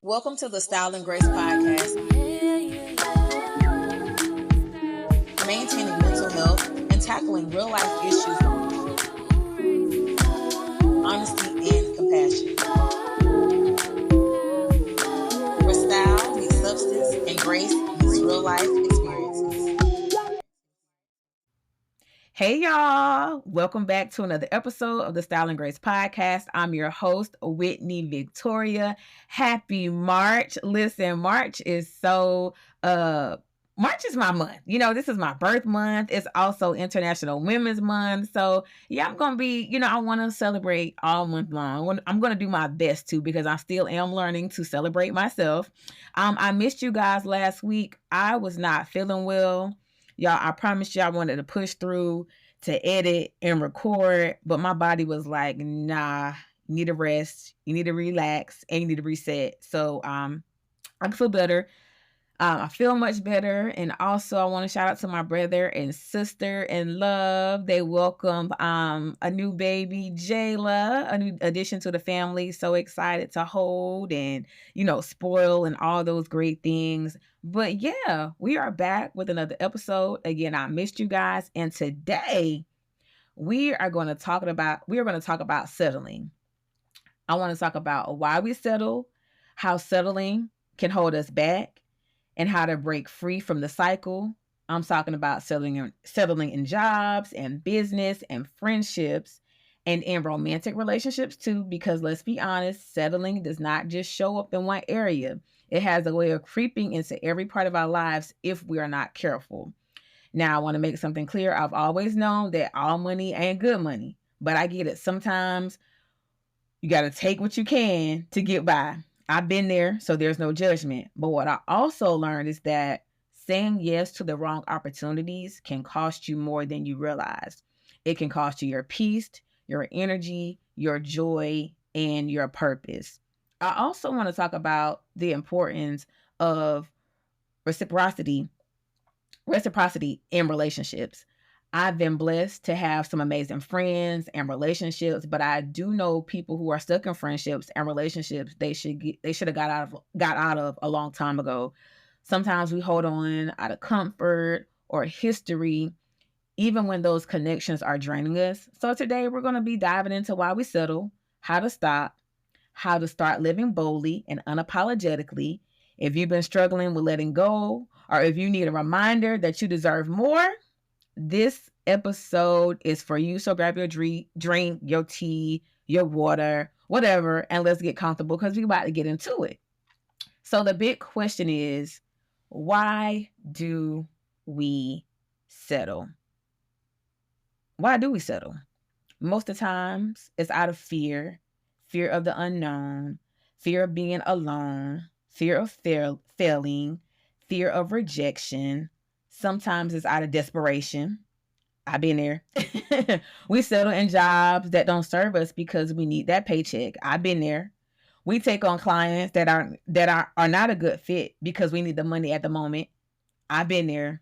Welcome to the Style and Grace podcast, maintaining mental health and tackling real life issues, honesty and compassion. Where style meets substance and grace meets real life experiences. Hey y'all, welcome back to another episode of the Style and Grace podcast. I'm your host, Whitney Victoria. Happy March. Listen, March is March is my month. This is my birth month. It's also International Women's Month. So yeah, I'm going to be, I want to celebrate all month long. I'm going to do my best to, because I still am learning to celebrate myself. I missed you guys last week. I was not feeling well. Y'all, I promised you I wanted to push through to edit and record, but my body was like, nah, you need to rest, you need to relax, and you need to reset. So I feel better. I feel much better. And also I want to shout out to my brother and sister in love. They welcomed a new baby, Jayla, a new addition to the family. So excited to hold and, spoil and all those great things. But yeah, we are back with another episode. Again, I missed you guys. And today we are going to talk about settling. I want to talk about why we settle, how settling can hold us back, and how to break free from the cycle. I'm talking about settling in jobs and business and friendships and in romantic relationships too, because let's be honest, settling does not just show up in one area. It has a way of creeping into every part of our lives if we are not careful. Now, I want to make something clear. I've always known that all money ain't good money, but I get it. Sometimes you got to take what you can to get by. I've been there, so there's no judgment. But what I also learned is that saying yes to the wrong opportunities can cost you more than you realize. It can cost you your peace, your energy, your joy, and your purpose. I also want to talk about the importance of reciprocity in relationships. I've been blessed to have some amazing friends and relationships, but I do know people who are stuck in friendships and relationships they should have got out of a long time ago. Sometimes we hold on out of comfort or history, even when those connections are draining us. So today we're going to be diving into why we settle, how to stop, how to start living boldly and unapologetically. If you've been struggling with letting go, or if you need a reminder that you deserve more, this episode is for you. So grab your drink, your tea, your water, whatever, and let's get comfortable because we're about to get into it. So the big question is, why do we settle? Why do we settle? Most of the times it's out of fear of the unknown, fear of being alone, fear of failing, fear of rejection. Sometimes it's out of desperation. I've been there. We settle in jobs that don't serve us because we need that paycheck. I've been there. We take on clients that are not a good fit because we need the money at the moment. I've been there.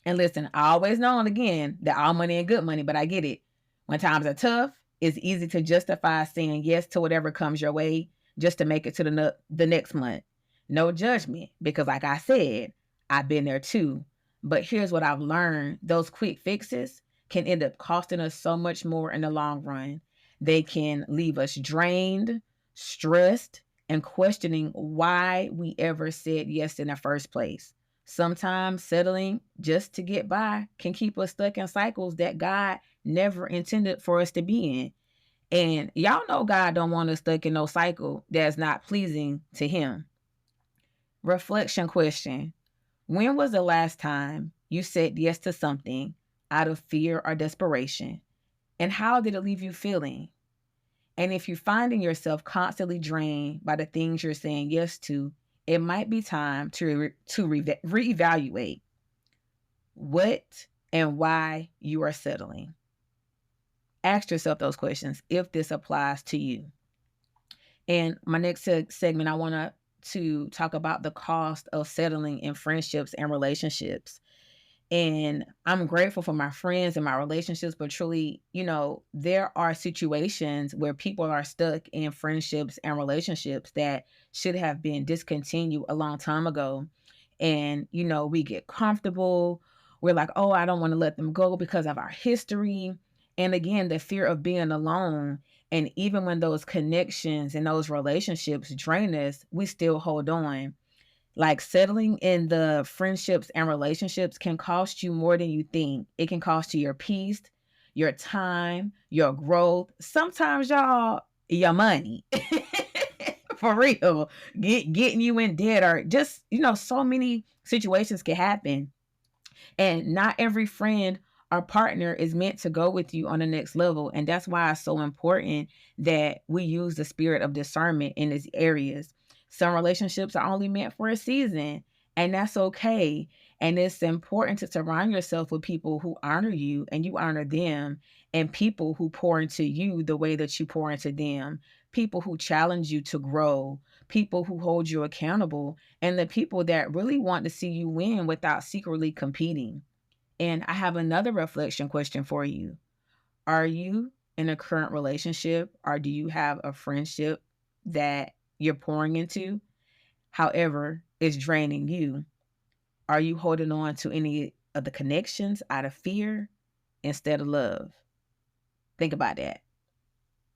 And listen, I always known again that all money ain't good money, but I get it. When times are tough, it's easy to justify saying yes to whatever comes your way just to make it to the next month. No judgment, because like I said, I've been there too. But here's what I've learned. Those quick fixes can end up costing us so much more in the long run. They can leave us drained, stressed, and questioning why we ever said yes in the first place. Sometimes settling just to get by can keep us stuck in cycles that God never intended for us to be in. And y'all know God don't want us stuck in no cycle that's not pleasing to him. Reflection question. When was the last time you said yes to something out of fear or desperation? And how did it leave you feeling? And if you're finding yourself constantly drained by the things you're saying yes to, it might be time to reevaluate what and why you are settling. Ask yourself those questions if this applies to you. And my next segment, I want to talk about the cost of settling in friendships and relationships. And I'm grateful for my friends and my relationships, but truly, there are situations where people are stuck in friendships and relationships that should have been discontinued a long time ago. And, we get comfortable. We're like, oh, I don't want to let them go because of our history. And again, the fear of being alone. And even when those connections and those relationships drain us, we still hold on. Like settling in the friendships and relationships can cost you more than you think. It can cost you your peace, your time, your growth. Sometimes, y'all, your money. For real. Getting you in debt, or just, so many situations can happen. And not every friend or partner is meant to go with you on the next level. And that's why it's so important that we use the spirit of discernment in these areas. Some relationships are only meant for a season, and that's okay. And it's important to surround yourself with people who honor you and you honor them, and people who pour into you the way that you pour into them, people who challenge you to grow, people who hold you accountable, and the people that really want to see you win without secretly competing. And I have another reflection question for you. Are you in a current relationship, or do you have a friendship that you're pouring into? However, it's draining you. Are you holding on to any of the connections out of fear instead of love? Think about that.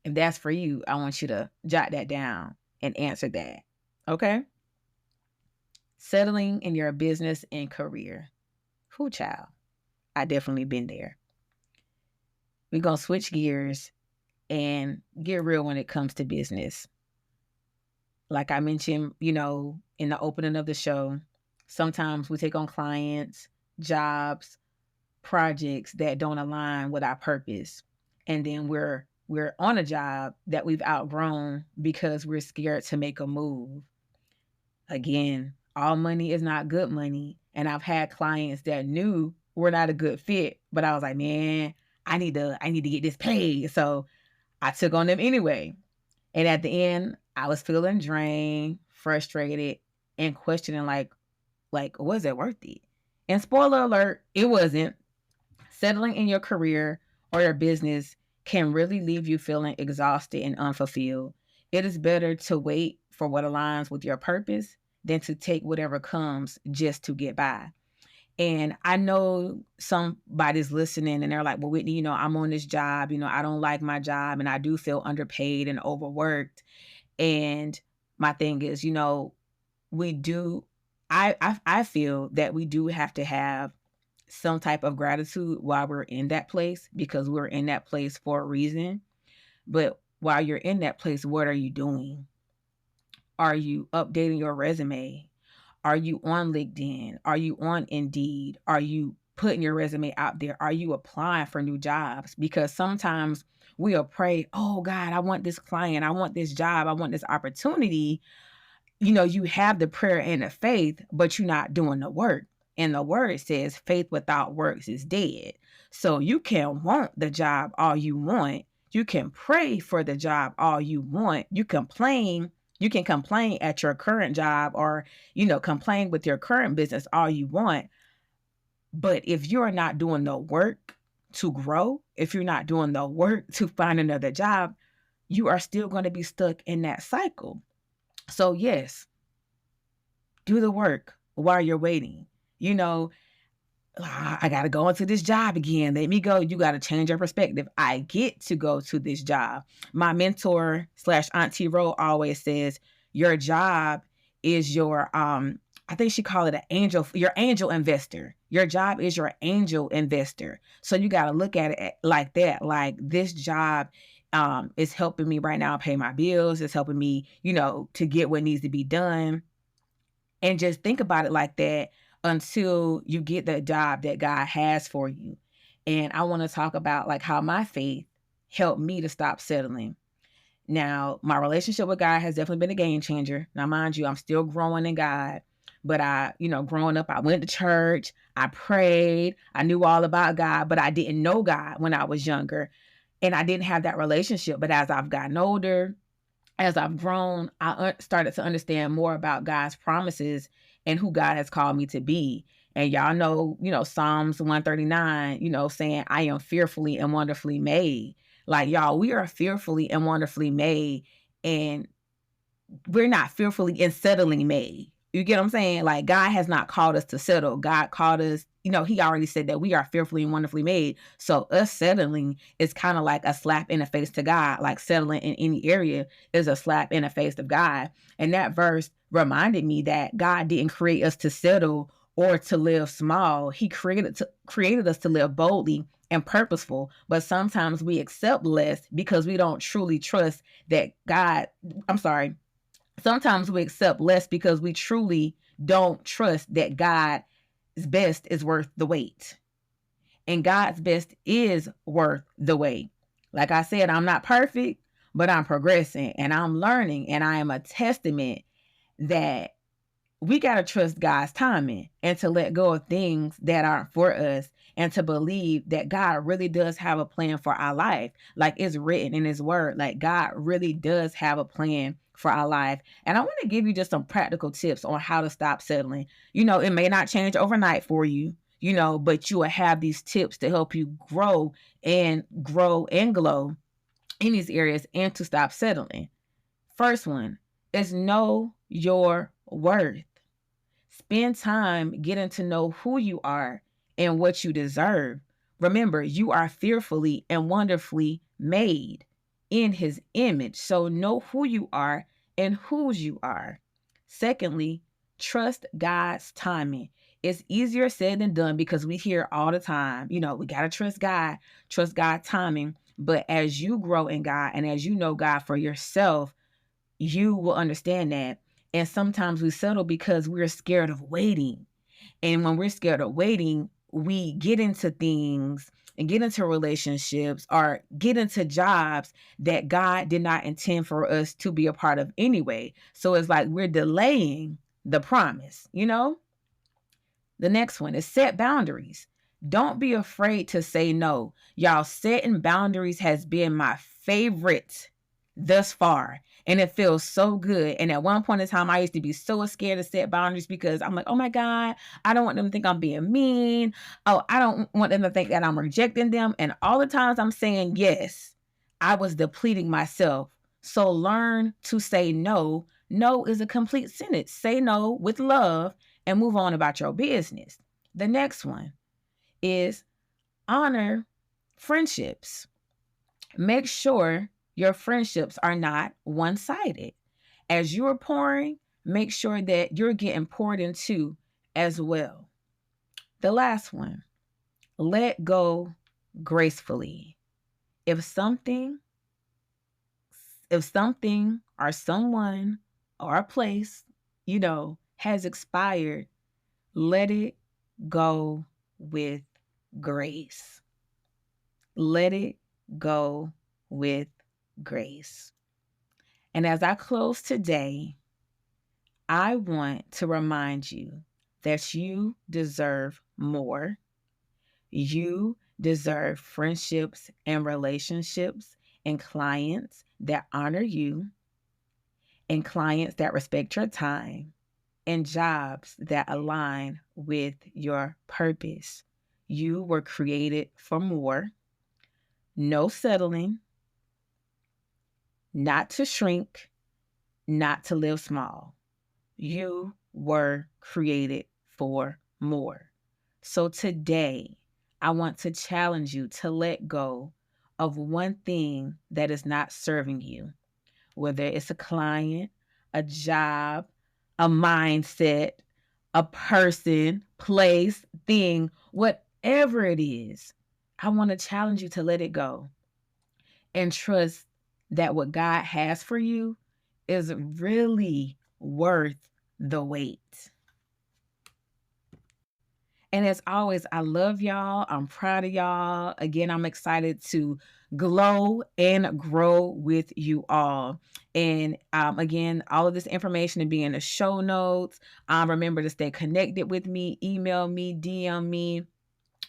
If that's for you, I want you to jot that down and answer that. Okay? Settling in your business and career. Who child? I definitely been there. We're going to switch gears and get real when it comes to business. Like I mentioned, in the opening of the show, sometimes we take on clients, jobs, projects that don't align with our purpose. And then we're on a job that we've outgrown because we're scared to make a move. Again, all money is not good money. And I've had clients that knew we're not a good fit, but I was like, man, I need to get this paid. So I took on them anyway. And at the end, I was feeling drained, frustrated, and questioning like, was it worth it? And spoiler alert, it wasn't. Settling in your career or your business can really leave you feeling exhausted and unfulfilled. It is better to wait for what aligns with your purpose than to take whatever comes just to get by. And I know somebody's listening and they're like, well, Whitney, I'm on this job, I don't like my job and I do feel underpaid and overworked. And my thing is, we do, I feel that we do have to have some type of gratitude while we're in that place, because we're in that place for a reason. But while you're in that place, what are you doing? Are you updating your resume? Are you on LinkedIn? Are you on Indeed? Are you putting your resume out there? Are you applying for new jobs? Because sometimes we'll pray, oh God, I want this client, I want this job, I want this opportunity. You have the prayer and the faith, but you're not doing the work. And the word says faith without works is dead. So you can want the job all you want. You can pray for the job all you want. You can complain at your current job, or, complain with your current business all you want. But if you're not doing the work to grow, if you're not doing the work to find another job, you are still going to be stuck in that cycle. So yes, do the work while you're waiting. I got to go into this job again. Let me go. You got to change your perspective. I get to go to this job. My mentor / Auntie Ro always says, your job is your, I think she called it your angel investor. Your job is your angel investor. So you got to look at it like that. Like, this job is helping me right now pay my bills. It's helping me, to get what needs to be done. And just think about it like that until you get the job that God has for you. And I want to talk about like how my faith helped me to stop settling. Now, my relationship with God has definitely been a game changer. Now, mind you, I'm still growing in God. But growing up, I went to church, I prayed, I knew all about God, but I didn't know God when I was younger. And I didn't have that relationship. But as I've gotten older, as I've grown, I started to understand more about God's promises and who God has called me to be. And y'all know, Psalms 139, saying, I am fearfully and wonderfully made. Like, y'all, we are fearfully and wonderfully made. And we're not fearfully and settling made. You get what I'm saying? Like, God has not called us to settle. God called us, he already said that we are fearfully and wonderfully made. So us settling is kind of like a slap in the face to God. Like, settling in any area is a slap in the face of God. And that verse reminded me that God didn't create us to settle or to live small. He created us to live boldly and purposeful. But sometimes we accept less because we don't truly trust that sometimes we accept less because we truly don't trust that God's best is worth the wait. And God's best is worth the wait. Like I said, I'm not perfect, but I'm progressing and I'm learning. And I am a testament that we got to trust God's timing and to let go of things that aren't for us and to believe that God really does have a plan for our life. Like it's written in his word, like God really does have a plan for our life. And I want to give you just some practical tips on how to stop settling. It may not change overnight for you, but you will have these tips to help you grow and glow in these areas and to stop settling. First one is know your worth. Spend time getting to know who you are and what you deserve. Remember, you are fearfully and wonderfully made in his image. So know who you are and whose you are. Secondly, trust God's timing. It's easier said than done because we hear all the time, we got to trust God's timing. But as you grow in God and as you know God for yourself, you will understand that. And sometimes we settle because we're scared of waiting. And when we're scared of waiting, we get into things and get into relationships or get into jobs that God did not intend for us to be a part of anyway. So it's like we're delaying the promise. The next one is set boundaries. Don't be afraid to say no. Y'all, setting boundaries has been my favorite thus far. And it feels so good. And at one point in time, I used to be so scared to set boundaries because I'm like, oh my God, I don't want them to think I'm being mean. Oh, I don't want them to think that I'm rejecting them. And all the times I'm saying yes, I was depleting myself. So learn to say no. No is a complete sentence. Say no with love and move on about your business. The next one is honor friendships. Make sure your friendships are not one-sided. As you're pouring, make sure that you're getting poured into as well. The last one, let go gracefully. If something or someone or a place, has expired, let it go with grace. Let it go with grace. And as I close today, I want to remind you that you deserve more. You deserve friendships and relationships and clients that honor you and clients that respect your time and jobs that align with your purpose. You were created for more. No settling, not to shrink, not to live small. You were created for more. So today, I want to challenge you to let go of one thing that is not serving you, whether it's a client, a job, a mindset, a person, place, thing, whatever it is. I want to challenge you to let it go and trust that what God has for you is really worth the wait. And as always, I love y'all. I'm proud of y'all. Again, I'm excited to glow and grow with you all. And again, all of this information will be in the show notes. Remember to stay connected with me. Email me, DM me.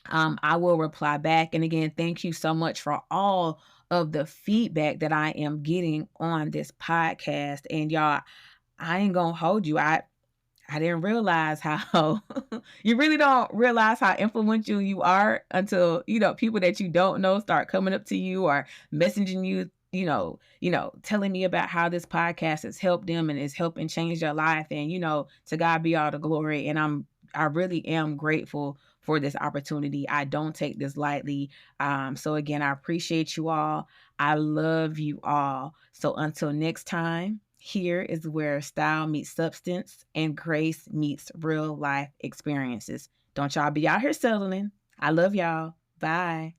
I will reply back. And again, thank you so much for all of the feedback that I am getting on this podcast. And y'all, I ain't gonna hold you. I I didn't realize how you really don't realize how influential you are until, people that you don't know start coming up to you or messaging you, telling me about how this podcast has helped them and is helping change their life. And, to God be all the glory. And I really am grateful for this opportunity. I don't take this lightly. So again, I appreciate you all. I love you all. So until next time, here is where style meets substance and grace meets real life experiences. Don't y'all be out here settling. I love y'all. Bye.